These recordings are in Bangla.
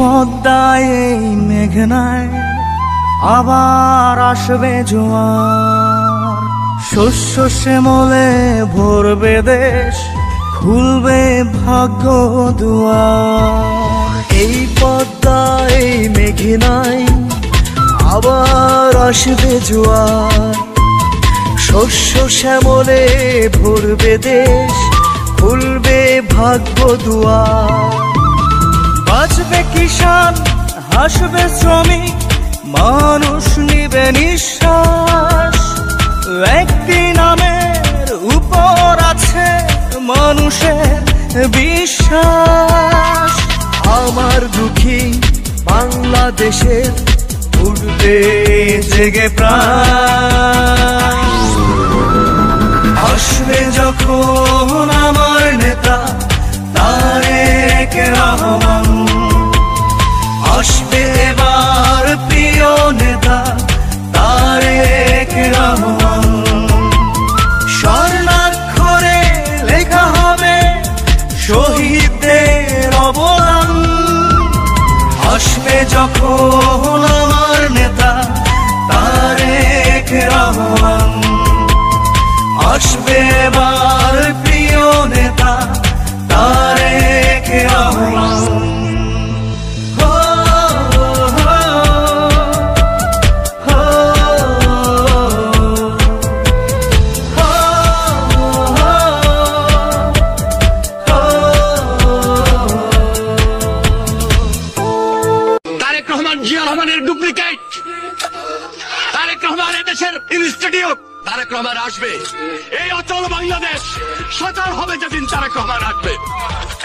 পদ্মায় এই মেঘনায় আবার আসবে জোয়ার, শস্য শ্যামলে ভরবে দেশ, খুলবে ভাগ্য দুয়ার। এই পদ্মায় এই মেঘনায় আবার আসবে জোয়ার, শস্য শ্যামলে ভরবে দেশ, খুলবে ভাগ্য দুয়ার। বাঁচবে কিষান, হাসবে শ্রমিক, মানুষ নিবে নিঃশ্বাস। একটি নামের উপর আছে মানুষের বিশ্বাস। আমার দুঃখী বাংলাদেশের উঠবে জেগে প্রাণ। আসবে যখন আমার নেতা তারেক রহমান, আসবে এবার প্রিয় নেতা তারেক রহমান। স্বর্ণাক্ষরে লেখা হবে শহীদদের অবদান। আসবে যখন আমার নেতা তারেক রহমান, আসবে এবার প্রিয় নেতা তারেক রহমান। জিয়া রহমানের ডুপ্লিকেট, তারেক রহমান দেশের ইনস্টিটিউট। তারেক রহমান আসবে, এই অচল বাংলাদেশ সচল হবে যেদিন তারেক রহমান আসবে।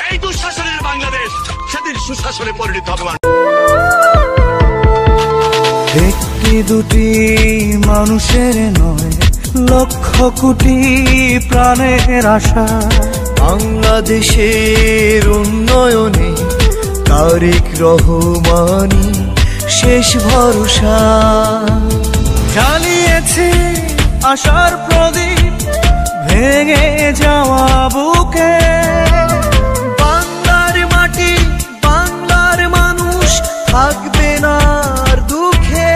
এই দুঃশাসনের বাংলাদেশ সেদিন সুশাসনে পরিণত হবে। একটি দুটি মানুষের নয়, লক্ষ কোটি প্রাণের আশা। বাংলাদেশের উন্নয়নে তারেক রহমানই শেষ ভরসা। জ্বালিয়েছি আশার প্রদীপ ভেঙে যাওয়া বুকে। বাংলার মাটি, বাংলার মানুষ থাকবে না আর দুঃখে।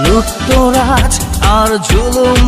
লুটতরাজ আর জুলুম